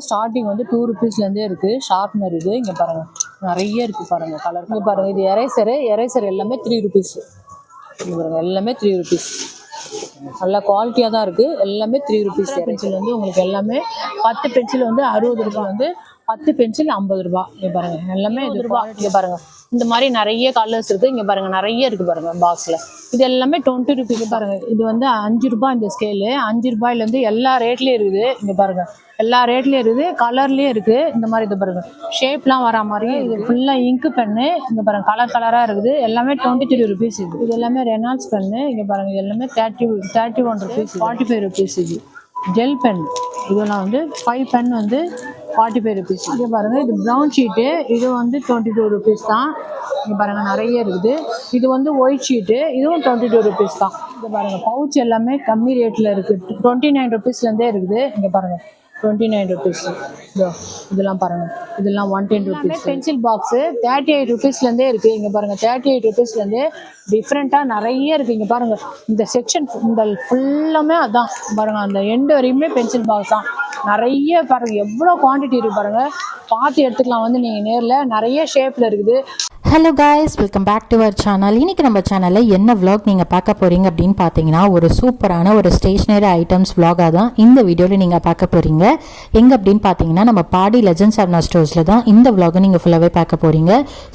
Starting வந்து 2 ருபீஸ்லேருந்தே இருக்குது. Sharpener இது இங்கே பாருங்கள் நிறைய இருக்குது பாருங்கள் கலர். இங்கே பாருங்கள் இது எரேசர் எல்லாமே 3 ருபீஸ். இங்கே பாருங்கள் எல்லாமே 3 ருபீஸ். நல்லா குவாலிட்டியாக தான் இருக்குது. எல்லாமே 3 ருபீஸ். பென்சில் வந்து உங்களுக்கு எல்லாமே 10 பென்சில் வந்து 60 ரூபா, வந்து 10 பென்சில் 50 ரூபா. இங்கே பாருங்கள் எல்லாமே 2 ரூபா. இங்கே பாருங்கள் இந்த மாதிரி நிறைய கலர்ஸ் இருக்குது. இங்கே பாருங்கள் நிறைய இருக்குது பாருங்கள் பாக்ஸில். இது எல்லாமே 20 ருபீஸ். பாருங்கள் இது வந்து 5 ரூபா இந்த ஸ்கேலு. 5 ரூபாயிலேருந்து எல்லா ரேட்லேயும் இருக்குது. இங்கே பாருங்கள் எல்லா ரேட்லேயும் இருக்குது, கலர்லேயும் இருக்குது. இந்த மாதிரி இது பாருங்கள் ஷேப்லாம் வரா மாதிரி. இது ஃபுல்லாக இங்கு பென்னு. இங்கே பாருங்கள் கலராக இருக்குது. எல்லாமே 23 ருபீஸ். இது எல்லாமே ரெனால்ட்ஸ் பென்னு. இங்கே பாருங்கள் இது எல்லாமே 31 ருபீஸ். 45 ருபீஸ். இது ஜெல் பென். இதெல்லாம் வந்து 5 பென் வந்து 45 ருபீஸ். இங்கே பாருங்கள் இது ப்ரௌன் ஷீட்டு. இது வந்து 22 ருபீஸ் தான். இங்கே பாருங்கள் நிறைய இருக்குது. இது வந்து ஒயிட் ஷீட்டு. இதுவும் 22 ருபீஸ் தான். இங்கே பாருங்கள் பவுச் எல்லாமே கம்மி ரேட்டில் இருக்குது. 29 ருபீஸ்லேருந்தே இருக்குது. இங்கே பாருங்கள் 29 ருபீஸ். இதெல்லாம் பாருங்கள் இதெல்லாம் 110 ருபீஸ். பென்சில் பாக்ஸு 38 ருபீஸ்லேருந்தே இருக்குது. இங்கே பாருங்கள் 38 ருபீஸ்லேருந்தே டிஃப்ரெண்ட்டாக நிறைய இருக்குது. இங்கே பாருங்கள் இந்த செக்ஷன் இந்த ஃபுல்லாமே அதான் பாருங்கள், அந்த எண்டு வரையுமே பென்சில் பாக்ஸ் தான். நிறைய பாருங்கள் எவ்வளோ குவான்டிட்டி இருக்குது பாருங்கள், பார்த்து எடுத்துக்கலாம். வந்து நீங்கள் நேரில் நிறைய ஷேப்பில் இருக்குது. Hello guys, welcome back to our channel. இன்றைக்கி நம்ம சேனலில் என்ன விலாக் நீங்கள் பார்க்க போகிறீங்க அப்படின்னு பார்த்தீங்கன்னா, ஒரு சூப்பரான ஒரு ஸ்டேஷ்னரி ஐட்டம்ஸ் விலாகாக தான் இந்த வீடியோவில் நீங்கள் பார்க்க போகிறீங்க. எங்கே அப்படின்னு பார்த்தீங்கன்னா நம்ம பாடி லெஜண்ட் சரவணா ஸ்டோர்ஸில் தான் இந்த விலாகை நீங்கள் ஃபுல்லாகவே பார்க்க போகிறீங்க.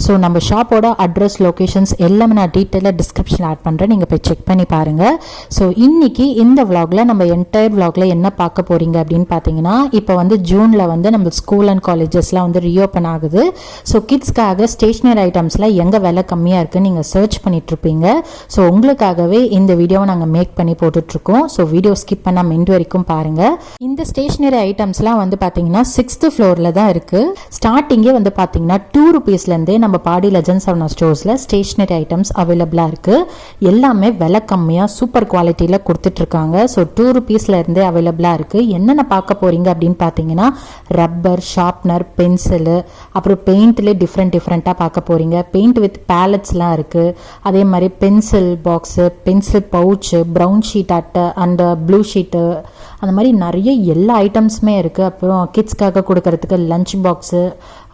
ஸோ நம்ம ஷாப்போட அட்ரஸ், லொக்கேஷன்ஸ் எல்லாமே நான் டீட்டெயிலாக டிஸ்கிரிப்ஷனில் ஆட் பண்ணுறேன், நீங்கள் போய் செக் பண்ணி பாருங்கள். ஸோ இன்றைக்கி இந்த விலாகில் நம்ம என்டையர் விலாகில் என்ன பார்க்க போகிறீங்க அப்படின்னு பார்த்தீங்கன்னா, இப்போ வந்து ஜூனில் வந்து நம்ம ஸ்கூல் அண்ட் காலேஜஸ்லாம் வந்து ரீஓப்பன் ஆகுது. ஸோ கிட்ஸ்க்காக ஸ்டேஷ்னரி ஐட்டம்ஸில் எங்கே விலை கம்மியாக இருக்குன்னு நீங்கள் சர்ச் பண்ணிகிட்ருப்பீங்க. ஸோ உங்களுக்காகவே இந்த வீடியோவை நாங்கள் மேக் பண்ணி போட்டுட்ருக்கோம். ஸோ வீடியோ ஸ்கிப் பண்ணாமல் எண்டு வரைக்கும் பாருங்கள். இந்த ஸ்டேஷ்னரி ஐட்டம்ஸ்லாம் வந்து பார்த்தீங்கன்னா 6th ஃப்ளோரில் தான் இருக்குது. ஸ்டார்டிங்கே வந்து பார்த்தீங்கன்னா 2 ருபீஸ்லேருந்தே நம்ம பாடி லெஜண்ட் சரவணா ஸ்டோர்ஸில் ஸ்டேஷ்னரி ஐட்டம்ஸ் அவைலபிளாக இருக்குது. எல்லாமே விலை கம்மியாக சூப்பர் குவாலிட்டியில் கொடுத்துட்ருக்காங்க. ஸோ 2 ருபீஸ்லேருந்தே அவைலபிளாக இருக்குது. என்னென்ன பார்க்க போகிறீங்க அப்படின்னு பார்த்தீங்கன்னா, ரப்பர், ஷார்ப்னர், பென்சிலு, அப்புறம் பெயிண்ட்லேயே டிஃப்ரெண்ட்டாக பார்க்க போகிறீங்க. பெயிண்ட் வித் பேலட்ஸ்லாம் இருக்குது. அதே மாதிரி pencil box, pencil pouch, brown sheet அட்டை அண்ட் ப்ளூ ஷீட்டு, அந்த மாதிரி நிறைய எல்லா ஐட்டம்ஸுமே இருக்குது. அப்புறம் கிட்ஸ்க்காக கொடுக்கறதுக்கு லஞ்ச் பாக்ஸு,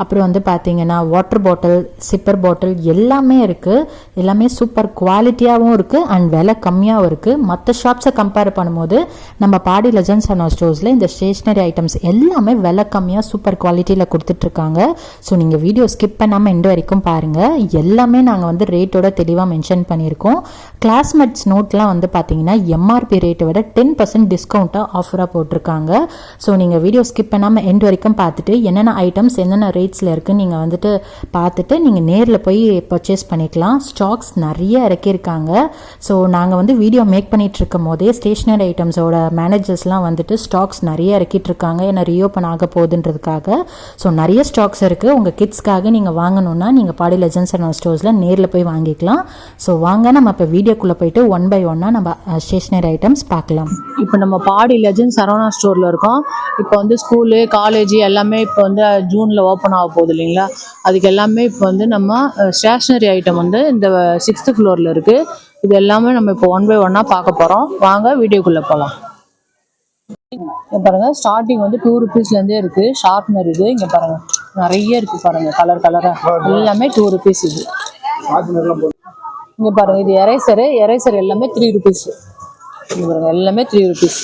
அப்புறம் வந்து பார்த்தீங்கன்னா வாட்டர் பாட்டில், சிப்பர் பாட்டில் எல்லாமே இருக்குது. எல்லாமே சூப்பர் குவாலிட்டியாகவும் இருக்குது அண்ட் விலை கம்மியாகவும் இருக்குது. மற்ற ஷாப்ஸை கம்பேர் பண்ணும்போது நம்ம பாடி லெஜண்ட் சரவணா ஸ்டோர்ஸில் இந்த ஸ்டேஷ்னரி ஐட்டம்ஸ் எல்லாமே விலை கம்மியாக சூப்பர் குவாலிட்டியில் கொடுத்துட்ருக்காங்க. ஸோ நீங்கள் வீடியோ ஸ்கிப் பண்ணாமல் எண்டு வரைக்கும் பாருங்கள். எல்லாமே நாங்கள் வந்து ரேட்டோட தெளிவாக மென்ஷன் பண்ணியிருக்கோம். கிளாஸ்மேட்ஸ் நோட்லாம் வந்து பார்த்தீங்கன்னா எம்ஆர்பி ரேட்டை விட 10% டிஸ்கவுண்ட்டாக ஆஃபராக போட்டிருக்காங்க. ஸோ நீங்கள் வீடியோ ஸ்கிப் பண்ணாமல் எண்டு வரைக்கும் பார்த்துட்டு என்னென்ன ஐட்டம்ஸ் என்னென்ன ரேட்ஸில் இருக்குன்னு நீங்கள் வந்துட்டு பார்த்துட்டு நீங்கள் நேரில் போய் பர்ச்சேஸ் பண்ணிக்கலாம். ஸ்டாக்ஸ் நிறைய இறக்கியிருக்காங்க. ஸோ நாங்கள் வந்து வீடியோ மேக் பண்ணிகிட்டு இருக்கும் போதே ஸ்டேஷ்னரி ஐட்டம்ஸோட மேனேஜர்ஸ்லாம் வந்துட்டு ஸ்டாக்ஸ் நிறைய இறக்கிட்டுருக்காங்க. ஏன்னா ரீஓப்பன் ஆக போகுதுன்றதுக்காக. ஸோ நிறைய ஸ்டாக்ஸ் இருக்குது. உங்கள் கிட்ஸ்க்காக நீங்கள் வாங்கணுன்னா நீங்கள் பாடி லெஜண்ட் சரவணா ஸ்டோர்ஸில் நேரில் போய் வாங்கிக்கலாம். ஸோ வாங்க நம்ம இப்போ வீடியோக்குள்ளே போயிட்டு 1 by 1 நம்ம ஸ்டேஷ்னரி ஐட்டம்ஸ் பார்க்கலாம். இப்போ நம்ம பாடி லெஜண்ட் சரவணா ஸ்டோரில் இருக்கோம். இப்போ வந்து ஸ்கூலு, காலேஜ் எல்லாமே இப்போ வந்து ஜூனில் ஓப்பன் ஆக போகுது இல்லைங்களா, அதுக்கு எல்லாமே இப்போ வந்து நம்ம ஸ்டேஷ்னரி ஐட்டம் வந்து இந்த 6th ஃப்ளோரில் இருக்குது. இது எல்லாமே நம்ம இப்போ 1 by 1 பார்க்க போகிறோம். வாங்க வீடியோக்குள்ளே போகலாம். இங்கே பாருங்கள் ஸ்டார்டிங் வந்து 2 ருபீஸ்லேருந்தே இருக்குது. ஷார்ப்னர் இது இங்கே பாருங்கள் நிறைய இருக்குது பாருங்கள் கலராக எல்லாமே 2 ருபீஸ். இது இங்கே பாருங்கள் இது எரேசர் எல்லாமே 3 ருபீஸ். இங்கே பாருங்கள் எல்லாமே 3 ருபீஸ்.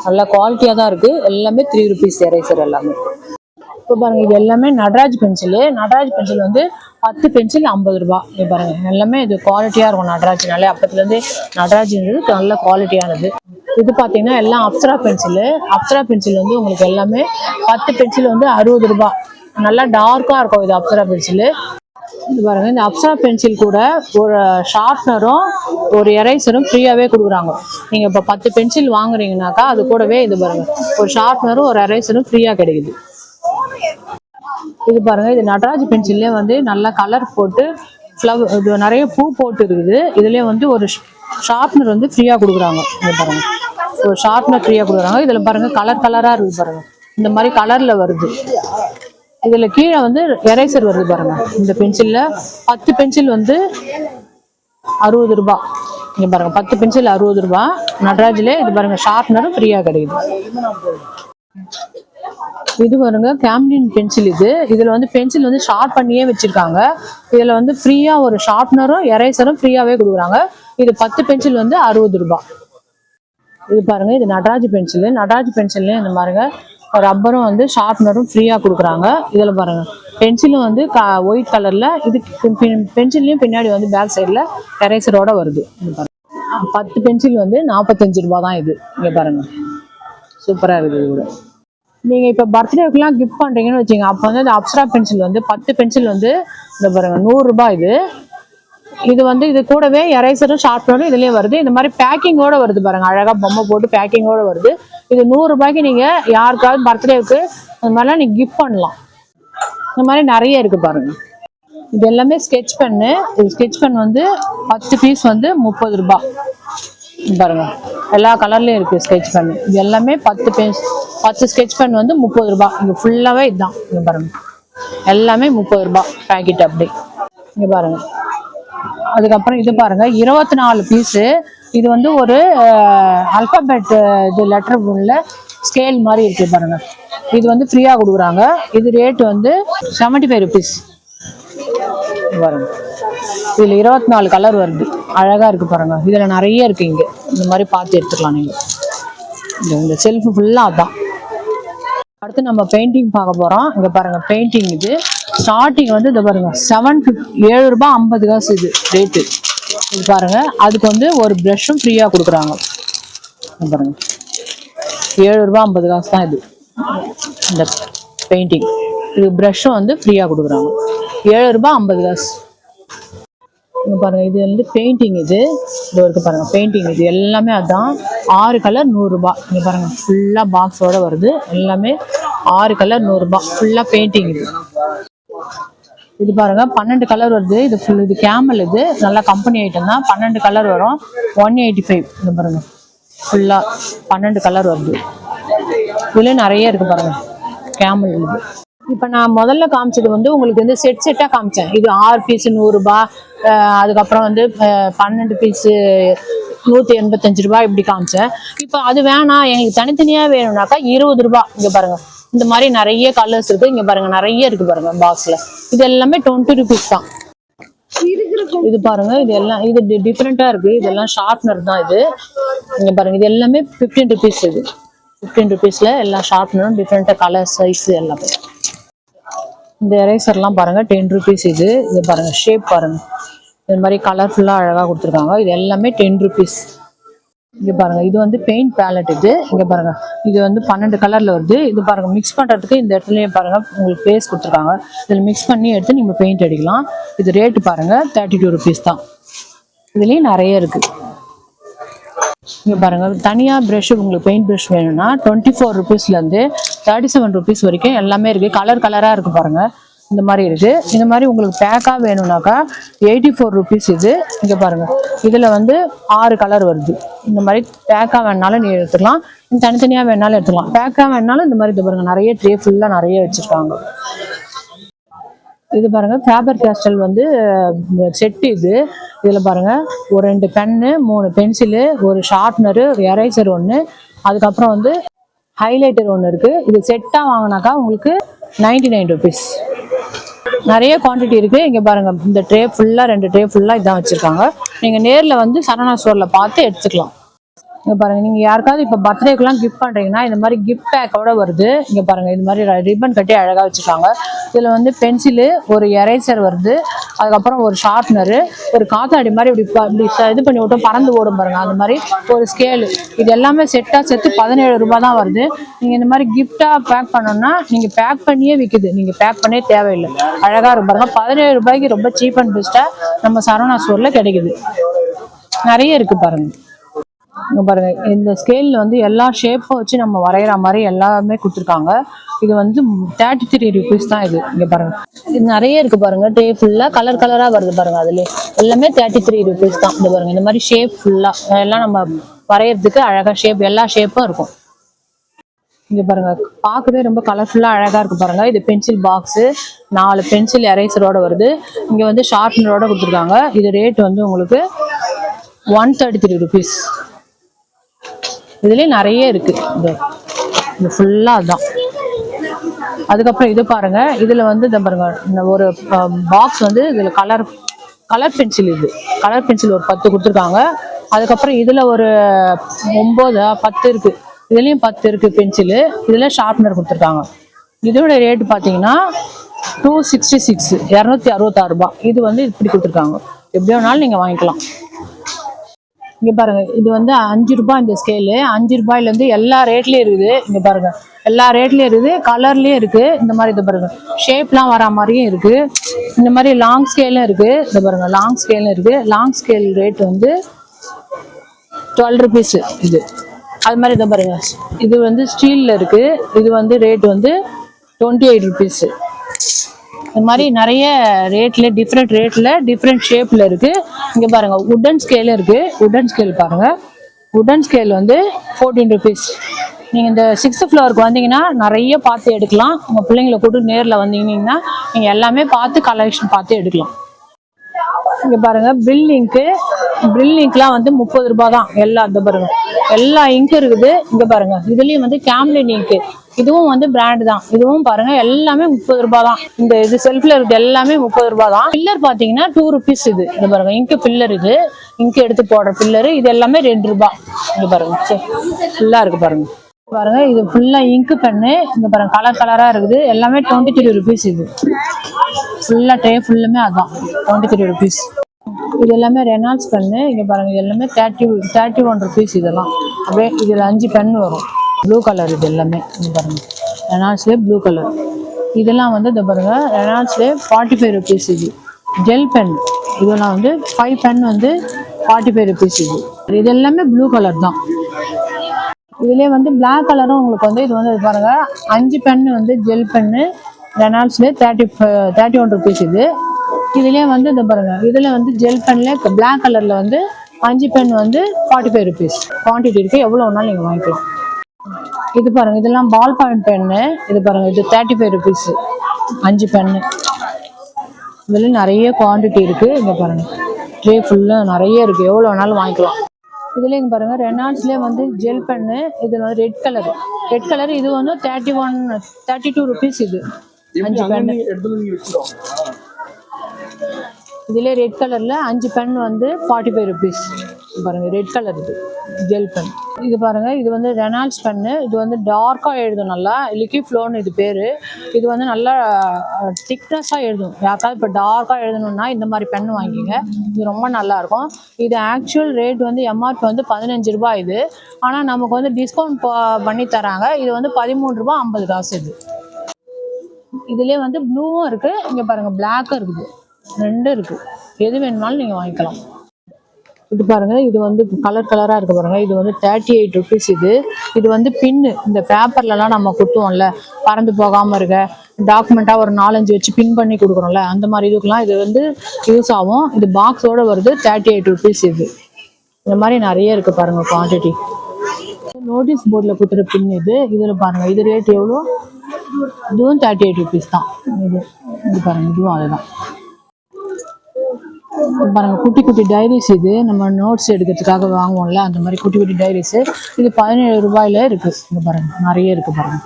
நல்லா குவாலிட்டியாக தான் இருக்குது. எல்லாமே 3 ருபீஸ் எரேசர் எல்லாமே. இப்போ பாருங்கள் இது எல்லாமே நடராஜ் பென்சில் வந்து 10 பென்சில் 50 ரூபா. இங்கே பாருங்கள் எல்லாமே இது குவாலிட்டியாக இருக்கும். நடராஜ்னாலே அப்பத்துலேருந்து நடராஜ்ன்றது நல்ல குவாலிட்டியானது. இது பார்த்தீங்கன்னா எல்லாம் அப்சரா பென்சில் வந்து உங்களுக்கு எல்லாமே 10 பென்சில் வந்து 60 ரூபா. நல்லா டார்க்காக இருக்கும் இது அப்சரா பென்சில். இது பாருங்கள் இந்த அப்சரா பென்சில் கூட ஒரு ஷார்ப்னரும் ஒரு எரேசரும் ஃப்ரீயாகவே கொடுக்குறாங்க. நீங்கள் இப்போ 10 பென்சில் வாங்குறீங்கனாக்கா அது கூடவே இது பாருங்கள் ஒரு ஷார்ப்னரும் ஒரு எரேசரும் ஃப்ரீயாக கிடைக்குது. இது பாருங்கள் இது நடராஜ் பென்சில்லே வந்து நல்லா கலர் போட்டு ஃப்ளவர் இது நிறைய பூ போட்டு இருக்குது. இதுலேயே வந்து ஒரு ஷார்ப்னர் வந்து ஃப்ரீயாக கொடுக்குறாங்க. இது பாருங்கள் ஒரு ஷார்ப்னர் ஃப்ரீயாக கொடுக்குறாங்க. இதில் பாருங்கள் கலராக இருக்குது பாருங்கள், இந்த மாதிரி கலரில் வருது. இதில் கீழே வந்து எரேசர் வருது பாருங்கள். இந்த பென்சிலில் 10 பென்சில் வந்து 60 ரூபா. இங்கே பாருங்கள் 10 பென்சில் 60 ரூபா. நடராஜில் இது பாருங்கள் ஷார்ப்னரும் ஃப்ரீயாக கிடைக்குது. இது பாருங்க கேம்லின் பென்சில். இதில் வந்து பென்சில் வந்து ஷார்ப் பண்ணியே வச்சுருக்காங்க. இதில் வந்து ஃப்ரீயாக ஒரு ஷார்ப்னரும் எரேசரும் ஃப்ரீயாகவே கொடுக்குறாங்க. இது 10 பென்சில் வந்து 60 ரூபா. இது பாருங்க, இது நடராஜ் பென்சில். நடராஜ் பென்சில்லையும் இந்த பாருங்க ரப்பரும் வந்து ஷார்ப்னரும் ஃப்ரீயாக கொடுக்குறாங்க. இதில் பாருங்க பென்சிலும் வந்து ஒயிட் கலரில், இது பென்சில்லையும் பின்னாடி வந்து பேக் சைடில் எரேசரோட வருது. இது பாருங்க 10 பென்சில் வந்து 45 ரூபா தான். இது இங்கே பாருங்க சூப்பராக இருக்குது. இது நீங்கள் இப்போ பர்த்டேக்கெலாம் கிஃப்ட் பண்ணுறீங்கன்னு வச்சுங்க, அப்போ வந்து இந்த அப்சரா பென்சில் வந்து 10 பென்சில் வந்து இந்த பாருங்க 100 ரூபாய். இது வந்து இது கூடவே எரேசரும் ஷார்ப்னரும் இதுலேயே வருது. இந்த மாதிரி பேக்கிங்கோட வருது பாருங்க, அழகாக பொம்மை போட்டு பேக்கிங்கோட வருது. இது 100 ரூபாய்க்கு நீங்கள் யாருக்காவது பர்த்டேவுக்கு அந்த மாதிரிலாம் நீங்கள் கிஃப்ட் பண்ணலாம். இந்த மாதிரி நிறைய இருக்குது பாருங்க. இது எல்லாமே ஸ்கெட்ச் பென்னு. இது ஸ்கெட்ச் பென் வந்து 10 பீஸ் வந்து 30 ரூபாய். பாருங்க எல்லா கலர்லயும் இருக்கு ஸ்கெட்ச் பென். இது எல்லாமே 10 ஸ்கெட்ச் பென் வந்து 30 ரூபாய். இங்க ஃபுல்லாவே இதுதான். இங்க பாருங்க எல்லாமே 30 ரூபாய் பேக்கெட் அப்படி. இங்க பாருங்க. அதுக்கப்புறம் இது பாருங்க 24 பீஸு. இது வந்து ஒரு அல்பாபெட் இது லெட்டர் உள்ள ஸ்கேல் மாதிரி இருக்கு பாருங்க. இது வந்து ஃப்ரீயா கொடுக்குறாங்க. இது ரேட் வந்து 75 ருபீஸ் பாருங்க. இதுல 24 கலர் வருது, அழகா இருக்கு பாருங்க. இதுல நிறைய இருக்கு. இங்க இந்த மாதிரி பார்த்து எடுத்துக்கலாம் நீங்க. இந்த செல்ஃப் ஃபுல்லா அதான். அடுத்து நம்ம பெயிண்டிங் பார்க்க போறோம். இங்க பாருங்க பெயிண்டிங். இது ஸ்டார்டிங் வந்து இது பாருங்க 7 ரூபாய் 50 காசு இது ரேட்டு. இது பாருங்க அதுக்கு வந்து ஒரு ப்ரஷும் ஃப்ரீயா கொடுக்குறாங்க. பாருங்க 7 ரூபாய் 50 காசு தான் இது இந்த பெயிண்டிங். இது ப்ரஷும் வந்து ஃப்ரீயா கொடுக்குறாங்க. 7 ரூபாய் 50 காசு. இங்க பாருங்க இது வந்து பெயிண்டிங். இது இருக்கு பாருங்க பெயிண்டிங். இது எல்லாமே அதான் 6 கலர் 100 ரூபாய். இங்க பாருங்க ஃபுல்லா பாக்ஸோட வருது. எல்லாமே 6 கலர் 100 ரூபாய் ஃபுல்லா பெயிண்டிங். இது பாருங்க 12 கலர் வருது. இது ஃபுல் இது கேமல். இது நல்லா கம்பெனி ஐட்டம் தான். 12 கலர் வரும் 185. இங்க பாருங்க ஃபுல்லா 12 கலர் வருது. இதுல நிறைய இருக்கு பாருங்க கேமல். இது இப்போ நான் முதல்ல காமிச்சது வந்து உங்களுக்கு வந்து செட்டாக காமிச்சேன். இது 6 பீஸ் 100 ரூபாய், அதுக்கப்புறம் வந்து 12 பீஸு 185 ரூபாய் இப்படி காமிச்சேன். இப்போ அது வேணாம் எங்களுக்கு தனித்தனியாக வேணும்னாக்கா 20 ரூபாய். இங்கே பாருங்க இந்த மாதிரி நிறைய கலர்ஸ் இருக்கு. இங்கே பாருங்க நிறைய இருக்கு பாருங்க பாக்ஸில். இது எல்லாமே 20 ருபீஸ் தான். இது பாருங்க இது எல்லாம் இது டிஃப்ரெண்ட்டாக இருக்கு. இதெல்லாம் ஷார்ப்னர் தான். இது இங்கே பாருங்க இது எல்லாமே 15 ருபீஸ். இது 15 ருபீஸில் எல்லாம் ஷார்ப்னரும் டிஃப்ரெண்ட்டாக கலர் சைஸ் எல்லாமே. இந்த எரேசர்லாம் பாருங்க 10 ருபீஸ். இது பாருங்க ஷேப் பாருங்க இது மாதிரி கலர்ஃபுல்லாக அழகாக கொடுத்துருக்காங்க. இது எல்லாமே 10 ருபீஸ். இங்கே பாருங்க இது வந்து பெயிண்ட் பேலட். இது இங்கே பாருங்க இது வந்து 12 கலர்ல வருது. இது பாருங்க மிக்ஸ் பண்றதுக்கு இந்த இடத்துலயே பாருங்க உங்களுக்கு பேஸ் கொடுத்துருக்காங்க. இதில் மிக்ஸ் பண்ணி எடுத்து நீங்க பெயிண்ட் அடிக்கலாம். இது ரேட்டு பாருங்க 32 ருபீஸ் தான். இதுலயும் நிறைய இருக்கு. இங்கே பாருங்க தனியாக ப்ரஷ் உங்களுக்கு பெயிண்ட் ப்ரஷ் வேணும்னா 24 ருபீஸ்லேருந்து 37 ருபீஸ் வரைக்கும் எல்லாமே இருக்கு. கலர் கலராக இருக்கு பாருங்க இந்த மாதிரி இருக்கு. இந்த மாதிரி உங்களுக்கு பேக்காக வேணும்னாக்கா 84 ருபீஸ். இது இங்கே பாருங்க இதில் வந்து 6 கலர் வருது. இந்த மாதிரி பேக்காக வேணாலும் நீ எடுத்துக்கலாம், தனித்தனியாக வேணாலும் எடுத்துக்கலாம். பேக்காக வேணாலும் இந்த மாதிரி இது பாருங்க நிறைய ட்ரே ஃபுல்லாக நிறைய வச்சுருக்காங்க. இது பாருங்க ஃபேபர் கேஸ்டல் வந்து செட்டு. இதில் பாருங்க ஒரு 2 பென்னு 3 பென்சிலு ஒரு ஷார்ப்னரு ஒரு எரேசர் ஒன்று, அதுக்கப்புறம் வந்து ஹைலைட்டர் ஒன்று இருக்கு. இது செட்டாக வாங்கினாக்கா உங்களுக்கு 99 ருபீஸ். நிறைய குவான்டிட்டி இருக்கு. இங்கே பாருங்க இந்த ட்ரே ஃபுல்லாக 2 ட்ரே ஃபுல்லாக இதான் வச்சிருக்காங்க. நீங்கள் நேரில் வந்து சரவணா ஸ்டோரில் பார்த்து எடுத்துக்கலாம். இங்கே பாருங்க நீங்கள் யாருக்காவது இப்போ பர்த்டேக்கெலாம் கிஃப்ட் பண்ணுறீங்கன்னா இந்த மாதிரி கிஃப்ட் பேக்கோட வருது. இங்கே பாருங்க இது மாதிரி ரிப்பன் கட்டி அழகாக வச்சுருக்காங்க. இதில் வந்து பென்சிலு ஒரு எரேசர் வருது, அதுக்கப்புறம் ஒரு ஷார்ப்னரு, ஒரு காத்தாடி மாதிரி இப்படி இது பண்ணி விட்டோம் பறந்து ஓடும் பாருங்க அந்த மாதிரி ஒரு ஸ்கேலு. இது எல்லாமே செட்டாக சேர்த்து 17 ரூபாய் தான் வருது. நீங்கள் இந்த மாதிரி கிஃப்டாக பேக் பண்ணோன்னா நீங்கள் பேக் பண்ணியே விற்குது, நீங்கள் பேக் பண்ணியே தேவையில்லை. அழகாக இருக்கும் பாருங்க. 17 ரூபாய்க்கு ரொம்ப சீப் அண்ட் பெஸ்ட்டாக நம்ம சரவணா ஸ்டோரில் கிடைக்குது. நிறைய இருக்குது பாருங்க. இங்கே பாருங்க இந்த ஸ்கேலில் வந்து எல்லா ஷேப்பும் வச்சு நம்ம வரைகிற மாதிரி எல்லாமே கொடுத்துருக்காங்க. இது வந்து 33 ருபீஸ் தான். இது இங்கே பாருங்க இது நிறைய இருக்கு பாருங்க. ட்ரே ஃபுல்லாக கலர் கலராக வருது பாருங்க. அதுலேயே எல்லாமே 33 ருபீஸ் தான். இது பாருங்க இந்த மாதிரி ஷேப் ஃபுல்லாக எல்லாம் நம்ம வரைகிறதுக்கு அழகாக ஷேப் எல்லா ஷேப்பும் இருக்கும். இங்கே பாருங்க பார்க்கவே ரொம்ப கலர்ஃபுல்லாக அழகாக இருக்கு பாருங்க. இது பென்சில் பாக்ஸு 4 பென்சில் எரேசரோட வருது. இங்கே வந்து ஷார்ப்னரோட கொடுத்துருக்காங்க. இது ரேட் வந்து உங்களுக்கு 133 ருபீஸ். இதுலேயே நிறைய இருக்கு. இது ஃபுல்லாக அதுதான் அதுக்கப்புறம் இது பாருங்க, இதுல வந்து இந்த பாருங்க இந்த ஒரு பாக்ஸ் வந்து இதுல கலர் பென்சில், இது கலர் பென்சில் ஒரு 10 கொடுத்துருக்காங்க. அதுக்கப்புறம் இதுல ஒரு 9 10 இருக்கு, இதுலயும் 10 இருக்கு பென்சிலு. இதுல ஷார்ப்னர் கொடுத்துருக்காங்க. இதோட ரேட் பார்த்தீங்கன்னா 266 266 ரூபாய். இது வந்து இப்படி கொடுத்துருக்காங்க. எப்படி வேணாலும் நீங்கள் வாங்கிக்கலாம். இங்கே பாருங்க, இது வந்து 5 ரூபாய் இந்த ஸ்கேலு. 5 ரூபாயிலேருந்து எல்லா ரேட்லேயும் இருக்குது. இங்கே பாருங்க, எல்லா ரேட்லேயும் இருக்குது, கலர்லேயும் இருக்குது. இந்த மாதிரி இது பாருங்க, ஷேப்லாம் வரா மாதிரியும் இருக்குது. இந்த மாதிரி லாங் ஸ்கேலும் இருக்குது. இந்த பாருங்க, லாங் ஸ்கேலும் இருக்குது. லாங் ஸ்கேல் ரேட் வந்து 12 ருபீஸ் இது. அது மாதிரி இதை பாருங்க, இது வந்து ஸ்டீலில் இருக்குது. இது வந்து ரேட் வந்து 28 ருபீஸு. இந்த மாதிரி நிறைய ரேட்ல, டிஃப்ரெண்ட் ரேட்ல, டிஃப்ரெண்ட் ஷேப்ல இருக்கு. இங்க பாருங்க, உட்டன் ஸ்கேலும் இருக்கு. உட்டன் ஸ்கேல் பாருங்க, உட்டன் ஸ்கேல் வந்து 14 ருபீஸ். நீங்க இந்த 6th ஃப்ளோருக்கு வந்தீங்கன்னா நிறைய பார்த்து எடுக்கலாம். உங்க பிள்ளைங்களை கூட்டு நேரில் வந்தீங்கன்னா நீங்க எல்லாமே பார்த்து கலெக்ஷன் பார்த்து எடுக்கலாம். இங்க பாருங்க, பில் இங்க்லாம் வந்து 30 ரூபாய் தான். இந்த பாருங்க, எல்லா இங்கும் இருக்குது. இங்க பாருங்க, இதுலயும் வந்து கேம்லின் இங்க், இதுவும் வந்து பிராண்ட் தான். இதுவும் பாருங்க, எல்லாமே 30 ரூபாய் தான். இது செல்ஃப்ல இருக்குது எல்லாமே 30 ரூபாய் தான். பில்லர் பாத்தீங்கன்னா 2 ருபீஸ் இது. இந்த பாருங்க, இங்க் பில்லர், இது இங்க் எடுத்து போடுற பில்லரு, இது எல்லாமே 2 ரூபாய். இங்க பாருங்க, ஃபுல்லா இருக்கு பாருங்க. பாருங்க, இது ஃபுல்லா இங்க் பென்னு. இங்க பாருங்க, கலர் கலரா இருக்குது. எல்லாமே 23 ருபீஸ். இது ஃபுல்லா ட்ரே ஃபுல்லுமே அதான் 23 ருபீஸ். இது எல்லாமே ரெனால்ட்ஸ் பென்னு. இங்க பாருங்க, இது எல்லாமே 31 ருபீஸ். இதெல்லாம் அப்படியே இதுல 5 பென் வரும். ப்ளூ கலர் இது எல்லாமே. இங்க பாருங்க, ரெனால்ட்ஸ்லேயே ப்ளூ கலர். இதெல்லாம் வந்து இந்த பாருங்க, ரெனால்ட்ஸ்லேயே 45 ருபீஸ். இது ஜெல் பென். இதெல்லாம் வந்து 5 பென் வந்து 45 ருபீஸ். இது எல்லாமே ப்ளூ கலர் தான். இதுலேயே வந்து பிளாக் கலரும் உங்களுக்கு வந்து இது வந்து பாருங்க, 5 பென்னு வந்து ஜெல் பென்னு ரெனால்ட்ஸ்லேயே 31 ருபீஸ். இதுலேயே வந்து இந்த பாருங்க, இதில் வந்து ஜெல் பென்ல பிளாக் கலரில் வந்து 5 பென் வந்து 45 ருபீஸ். குவான்டிட்டி இருக்குது, எவ்வளோ வேணாலும் நீங்கள் வாங்கிக்கலாம். இது பாருங்க, இதெல்லாம் பால் பாயிண்ட் பென்னு. இது பாருங்க, இது 35 ருபீஸ் 5 பென்னு. இதுல நிறைய குவான்டிட்டி இருக்கு. இங்க பாருங்க, ட்ரே ஃபுல்லா நிறைய இருக்கு, எவ்வளவு வேணாலும் வாங்கிக்கலாம். இதுல இங்க பாருங்க, ரெனால்ட்ஸ்லேயே வந்து ஜெல் பென்னு. இது வந்து ரெட் கலர். இது வந்து 32 ருபீஸ். இது 5 பென்னு. இதுல ரெட் கலர்ல 5 பென் வந்து 45 ருபீஸ். பாருங்க, ரெட் கலர் இது ஜெல் பென். இது பாருங்க, இது வந்து ரெனால்ட்ஸ் பென்னு. இது வந்து டார்க்கா எழுதும், நல்லா லிக்விஃப்ளோன்னு இது பேரு. இது வந்து நல்லா திக்னஸா எழுதும். யாருக்காவது இப்போ டார்க்கா எழுதணும்னா இந்த மாதிரி பென் வாங்கிங்க, இது ரொம்ப நல்லா இருக்கும். இது ஆக்சுவல் ரேட் வந்து எம்ஆர்பி வந்து 15 ரூபாய். இது ஆனால் நமக்கு வந்து டிஸ்கவுண்ட் பண்ணி தராங்க. இது வந்து 13 ரூபாய் 50 காசு. இது இதுலேயே வந்து ப்ளூவும் இருக்கு. இங்க பாருங்க, பிளாக்கும் இருக்குது, 2 இருக்கு. எது வேணும்னாலும் நீங்க வாங்கிக்கலாம். இது பாருங்க, இது வந்து கலரா இருக்கு பாருங்க. இது வந்து 38 ருபீஸ். இது வந்து பின்னு, இந்த பேப்பர்லலாம் நம்ம குத்துவோம்ல, பறந்து போகாம இருக்க டாக்குமெண்டா ஒரு 4-5 வச்சு பின் பண்ணி கொடுக்குறோம்ல, அந்த மாதிரி இதுக்கெல்லாம் இது வந்து யூஸ் ஆகும். இது பாக்ஸோட வருது, 38 ருபீஸ். இந்த மாதிரி நிறைய இருக்கு பாருங்க குவான்டிட்டி. நோட்டீஸ் போர்டில் குத்துற பின் இதுல பாருங்க, இது ரேட் எவ்வளோ? இதுவும் 38 ருபீஸ் தான். இது பாருங்க, இதுவும் அதுதான். பாருங்க, குட்டி குட்டி டைரிஸ். இது நம்ம நோட்ஸ் எடுக்கிறதுக்காக வாங்குவோம்ல, அந்த மாதிரி குட்டி குட்டி டைரிஸ். இது 17 ரூபாயில இருக்கு. இங்க பாருங்க, நிறைய இருக்கு பாருங்க.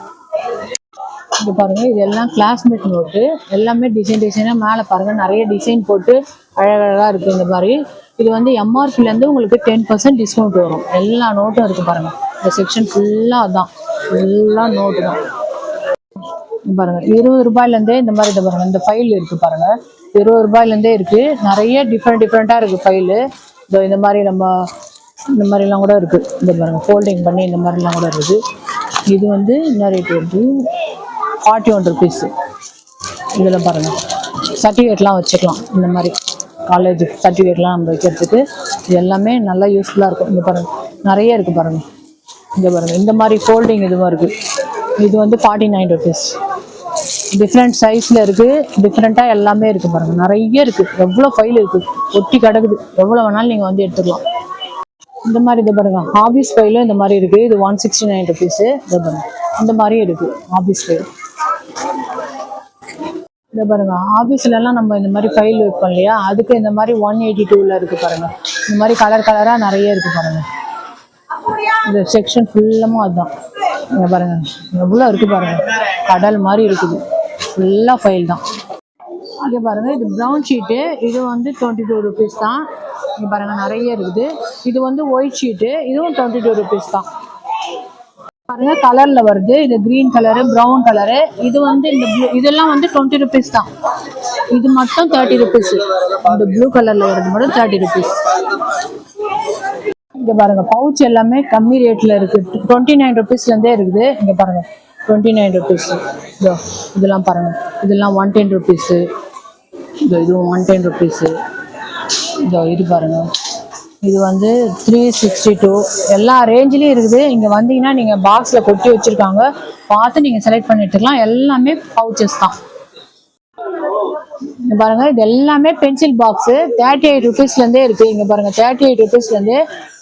இது பாருங்க, இது எல்லாம் கிளாஸ்மேட் நோட்டு. எல்லாமே டிசைனா மேலே பாருங்க, நிறைய டிசைன் போட்டு அழகழகா இருக்கு. இந்த மாதிரி இது வந்து எம்ஆர்பிலேருந்து உங்களுக்கு 10% டிஸ்கவுண்ட் வரும். எல்லா நோட்டும் இருக்கு பாருங்க. இந்த செக்ஷன் ஃபுல்லாக அதான், ஃபுல்லாக நோட்டு தான். பாருங்க, 20 ரூபாயிலேருந்தே இந்த மாதிரி இதை பாருங்க, இந்த ஃபைல் இருக்கு பாருங்க, 20 ரூபாயிலேருந்தே இருக்கு. நிறைய டிஃப்ரெண்டா இருக்கு ஃபைலு. இந்த மாதிரி நம்ம இந்த மாதிரிலாம் கூட இருக்கு. இந்த பாருங்க, ஃபோல்டிங் பண்ணி இந்த மாதிரிலாம் கூட இருக்குது. இது வந்து என்ன ரேட் வருது? 41 ருபீஸ். இதில் பாருங்க, சர்டிஃபிகேட்லாம் வச்சுக்கலாம். இந்த மாதிரி காலேஜ் சர்டிஃபிகேட்லாம் நம்ம வைக்கிறதுக்கு இது எல்லாமே நல்லா யூஸ்ஃபுல்லாக இருக்கும். இங்கே பாருங்க, நிறைய இருக்கு பாருங்க. இங்கே பாருங்க, இந்த மாதிரி ஃபோல்டிங் இதுவும் இருக்கு. இது வந்து 49 ருபீஸ். டிஃப்ரெண்ட் சைஸில் இருக்குது, டிஃப்ரெண்ட்டாக எல்லாமே இருக்குது பாருங்கள், நிறைய இருக்குது. எவ்வளோ ஃபைல் இருக்குது, ஒட்டி கிடக்குது, எவ்வளோ வேணாலும் நீங்கள் வந்து எடுத்துக்கலாம். இந்த மாதிரி இதை பாருங்கள், ஆஃபீஸ் ஃபைலும் இந்த மாதிரி இருக்குது. இது 169 ருபீஸு. இதை பாருங்கள், இந்த மாதிரியும் இருக்குது ஆஃபீஸ் ஃபைல். இதை பாருங்கள், ஆஃபீஸ்லலாம் நம்ம இந்த மாதிரி ஃபைல் வைப்போம் இல்லையா, அதுக்கு இந்த மாதிரி 182ல் இருக்குது பாருங்கள். இந்த மாதிரி கலராக நிறைய இருக்குது பாருங்கள். இந்த செக்ஷன் ஃபுல்லமும் அதுதான். இங்கே பாருங்கள் எவ்வளோ இருக்குது பாருங்கள், கடல் மாதிரி இருக்குது, ஃபுல்லாக ஃபைல் தான். இங்கே பாருங்கள் இது ப்ரௌன் ஷீட்டு, இது வந்து 22 rupees தான். இங்கே பாருங்கள் நிறைய இருக்குது. இது வந்து ஒயிட் ஷீட்டு, இதுவும் 22 rupees தான். பாருங்க கலரில் வருது, இது க்ரீன் கலரு, ப்ரௌன் கலரு. இது வந்து இந்த ப்ளூ, இதெல்லாம் வந்து 20 rupees தான். இது மட்டும் 30 rupees. இந்த ப்ளூ கலரில் வருது மட்டும் 30 rupees. இங்கே பாருங்கள் பவுச் எல்லாமே கம்மி ரேட்டில் இருக்குது. 29 rupeesலேருந்தே இருக்குது. இங்கே பாருங்கள் 29 rupees. இதோ இதெல்லாம் பாருங்கள், இதெல்லாம் 110 rupees. இதுவும் 110 rupees. இதோ இது பாருங்கள், இது வந்து 362. எல்லா ரேஞ்சிலையும் இருக்குது. இங்கே வந்தீங்கன்னா நீங்கள் பாக்ஸில் கொட்டி வச்சுருக்காங்க, பார்த்து நீங்கள் செலக்ட் பண்ணி எடுத்துக்கலாம். எல்லாமே பவுச்சஸ் தான். இங்கே பாருங்கள் இது எல்லாமே பென்சில் பாக்ஸு 38 rupeesலேருந்தே இருக்குது. இங்கே பாருங்கள் 38 rupeesலேருந்தே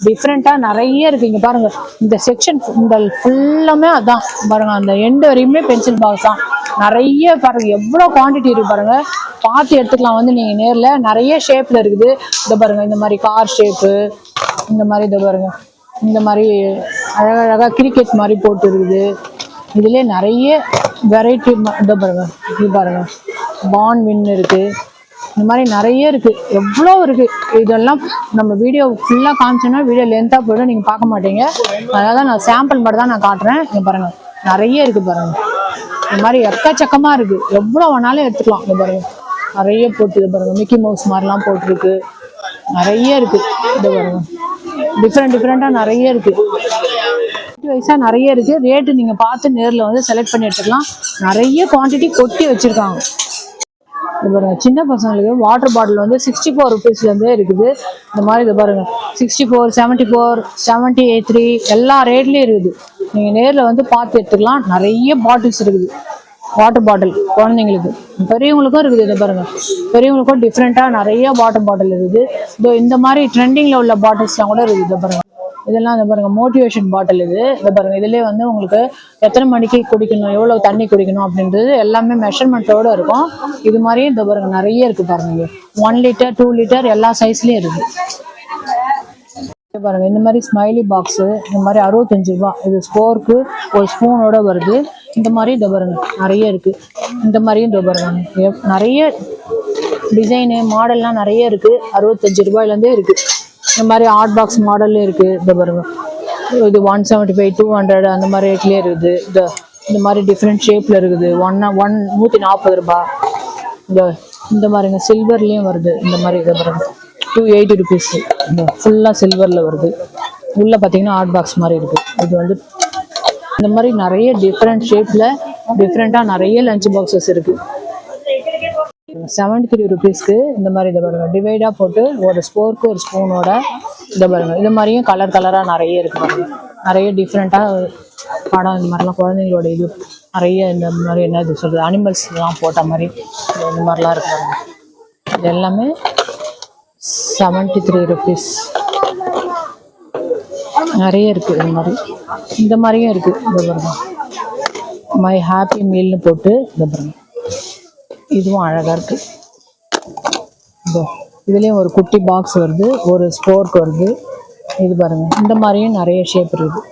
டிஃப்ரெண்ட்டாக நிறைய இருக்குது. இங்கே பாருங்கள் இந்த செக்ஷன் இந்த ஃபுல்லாமே அதான் பாருங்கள், அந்த எண்டு வரையுமே பென்சில் பாக்ஸ் தான். நிறைய பாருங்கள் எவ்வளோ குவான்டிட்டி இருக்குது பாருங்கள், பார்த்து எடுத்துக்கலாம். வந்து நீங்கள் நேரில் நிறைய ஷேப்பில் இருக்குது. இதை பாருங்கள் இந்த மாதிரி கார் ஷேப்பு, இந்த மாதிரி இதை பாருங்கள் இந்த மாதிரி அழகழகாக கிரிக்கெட் மாதிரி போட்டு இருக்குது. இதிலே நிறைய வெரைட்டி. இதை பாருங்கள், இது பாருங்கள் பான் வின் இருக்குது. இந்த மாதிரி நிறைய இருக்குது, எவ்வளோ இருக்குது. இதெல்லாம் நம்ம வீடியோ ஃபுல்லாக காமிச்சோன்னா வீடியோ லென்த்தாக போய்டும், நீங்கள் பார்க்க மாட்டீங்க. அதனால நான் சாம்பிள் மட்டும் தான் நான் காட்டுறேன். இங்கே பாருங்கள் நிறைய இருக்குது பாருங்கள், இந்த மாதிரி எக்கச்சக்கமாக இருக்குது. எவ்வளோ வேணாலும் எடுத்துக்கலாம். இங்கே பாருங்கள் நிறைய போட்டு, இதை பாருங்கள் மிக்கி மவுஸ் மாதிரிலாம் போட்டிருக்கு, நிறைய இருக்குது. இதை பாருங்கள் டிஃப்ரெண்ட்டாக நிறைய இருக்குது, வைஸாக நிறைய இருக்குது. ரேட்டு நீங்கள் பார்த்து நேரில் வந்து செலக்ட் பண்ணி எடுத்துக்கலாம். நிறைய குவான்டிட்டி கொட்டி வச்சுருக்காங்க. இது பாருங்கள் சின்ன பசங்களுக்கு வாட்டர் பாட்டில் வந்து 64 rupeesலேருந்தே இருக்குது. இந்த மாதிரி இதை பாருங்கள் 64, 74, 73 எல்லா ரேட்லேயும் இருக்குது. நீங்கள் நேரில் வந்து பார்த்து எடுத்துக்கலாம். நிறைய பாட்டில்ஸ் இருக்குது, வாட்டர் பாட்டில் குழந்தைங்களுக்கு, பெரியவங்களுக்கும் இருக்குது. இதை பாருங்கள் பெரியவங்களுக்கும் டிஃப்ரெண்ட்டாக நிறைய வாட்டர் பாட்டில் இருக்குது. இதோ இந்த மாதிரி ட்ரெண்டிங்கில் உள்ள பாட்டில்ஸ்லாம் கூட இருக்குது. இதை பாருங்கள் இதெல்லாம் இதை பாருங்கள் மோட்டிவேஷன் பாட்டில் இது. இதை பாருங்கள் இதிலே வந்து உங்களுக்கு எத்தனை மணிக்கு குடிக்கணும், எவ்வளோ தண்ணி குடிக்கணும் அப்படின்றது எல்லாமே மெஷர்மெண்ட்டோடு இருக்கும். இது மாதிரியும் இதை பாருங்கள் நிறைய இருக்குது பாருங்கள், 1 liter 2 liter எல்லா சைஸ்லேயும் இருக்குது. பாருங்கள் இந்த மாதிரி ஸ்மைலி பாக்ஸு, இந்த மாதிரி 65 ரூபா. இது ஸ்போர்க்கு ஒரு ஸ்பூனோட வருது. இந்த மாதிரி இதை பாருங்கள் நிறைய இருக்குது. இந்த மாதிரியும் இதை பாருங்கள் நிறைய டிசைனு மாடல்லாம் நிறைய இருக்குது. 65 ரூபாயிலேருந்தே இருக்குது. இந்த மாதிரி ஹாட் பாக்ஸ் மாடல்லே இருக்குது. இதை பாருங்கள் இது 175, 200 அந்த மாதிரி ரேட்லேயே இருக்குது. இந்த மாதிரி டிஃப்ரெண்ட் ஷேப்பில் இருக்குது. 140 ரூபா. இந்த மாதிரிங்க சில்வர்லேயும் வருது. இந்த மாதிரி இதை பாருங்கள் 280 rupees. இந்த ஃபுல்லாக சில்வரில் வருது. உள்ளே பார்த்தீங்கன்னா ஹாட் பாக்ஸ் மாதிரி இருக்குது. இது வந்து இந்த மாதிரி நிறைய டிஃப்ரெண்ட் ஷேப்பில் டிஃப்ரெண்ட்டாக நிறைய லஞ்ச் பாக்ஸஸ் இருக்குது. 73 rupeesக்கு இந்த மாதிரி இதை பாருங்கள் டிவைடாக போட்டு ஒரு ஸ்போர்க்கு ஒரு ஸ்பூனோட. இதை பாருங்கள் இது மாதிரியும் கலராக நிறைய இருக்குது பாருங்கள். நிறைய டிஃப்ரெண்ட்டாக படம் இந்த மாதிரிலாம் குழந்தைங்களோட இது நிறைய இந்த மாதிரி என்ன இது சொல்கிறது அனிமல்ஸ்லாம் போட்ட மாதிரி இந்த மாதிரிலாம் இருக்கு பாருங்கள். இது எல்லாமே 73 rupees. நிறைய இருக்குது இந்த மாதிரி. இந்த மாதிரியும் இருக்குது. இதை பாருங்கள் மை ஹாப்பி மீல்னு போட்டு இதை பாருங்கள் இதுவும் அழகாக இருக்குது. இதுலேயும் ஒரு குட்டி பாக்ஸ் வருது, ஒரு ஸ்போர்க் வருது. இது பாருங்கள் இந்த மாதிரியும் நிறைய ஷேப் இருக்குது.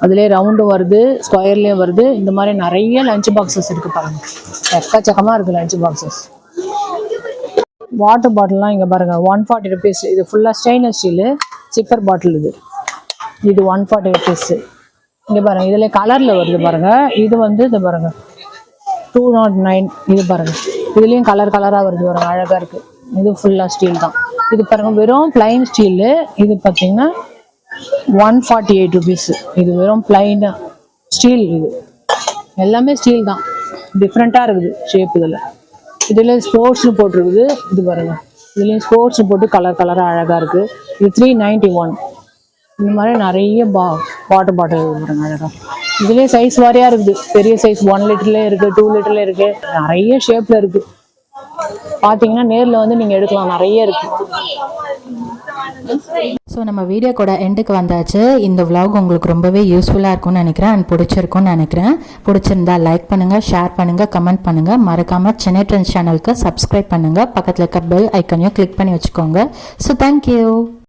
அதுலேயே ரவுண்டு வருது, ஸ்கொயர்லேயும் வருது. இந்த மாதிரி நிறைய லஞ்ச் பாக்ஸஸ் இருக்குது பாருங்கள், எக்கச்சக்கமாக இருக்குது லஞ்ச் பாக்ஸஸ். வாட்டர் பாட்டில்லாம் இங்கே பாருங்கள் 140 rupees. இது ஃபுல்லாக ஸ்டெயின்லெஸ் ஸ்டீலு சிப்பர் பாட்டில். இது 140 rupees. இங்கே பாருங்கள் இதில் கலரில் வருது பாருங்கள். இது வந்து இது பாருங்கள் 209. இது பாருங்கள் இதுலேயும் கலராக வருது பாருங்கள், அழகாக இருக்குது. இது ஃபுல்லாக ஸ்டீல் தான். இது பாருங்கள் வெறும் பிளைன் ஸ்டீலு. இது பார்த்தீங்கன்னா 148 rupees. இது வெறும் பிளைன் ஸ்டீல். இது எல்லாமே ஸ்டீல் தான், டிஃப்ரெண்ட்டாக இருக்குது ஷேப். இதில் ஸ்போர்ட்ஸ்னு போட்டிருக்குது. இது பாருங்கள் இதுலேயும் ஸ்போர்ட்ஸ்னு போட்டு கலராக அழகாக இருக்குது. இது 391. இந்த மாதிரி நிறைய வாட்டர் பாட்டில் பாருங்க அழகாக. இதுலேயே சைஸ் வாரியாக இருக்குது. பெரிய சைஸ் 1 literலேயே இருக்குது, 2 literலேயே இருக்குது, நிறைய ஷேப்பில் இருக்குது. பார்த்தீங்கன்னா நேரில் வந்து நீங்கள் எடுக்கலாம், நிறைய இருக்குது. ஸோ நம்ம வீடியோ கூட எண்டுக்கு வந்தாச்சு. இந்த vlog உங்களுக்கு ரொம்பவே யூஸ்ஃபுல்லாக இருக்கும்னு நினைக்கிறேன் அண்ட் பிடிச்சிருக்கும்னு நினைக்கிறேன். பிடிச்சிருந்தா லைக் பண்ணுங்கள், ஷேர் பண்ணுங்கள், கமெண்ட் பண்ணுங்கள். மறக்காமல் சென்னை ட்ரெண்ட்ஸ் சேனலுக்கு சப்ஸ்கிரைப் பண்ணுங்கள். பக்கத்தில் இருக்க பெல் ஐக்கனையும் கிளிக் பண்ணி வச்சுக்கோங்க. So thank you.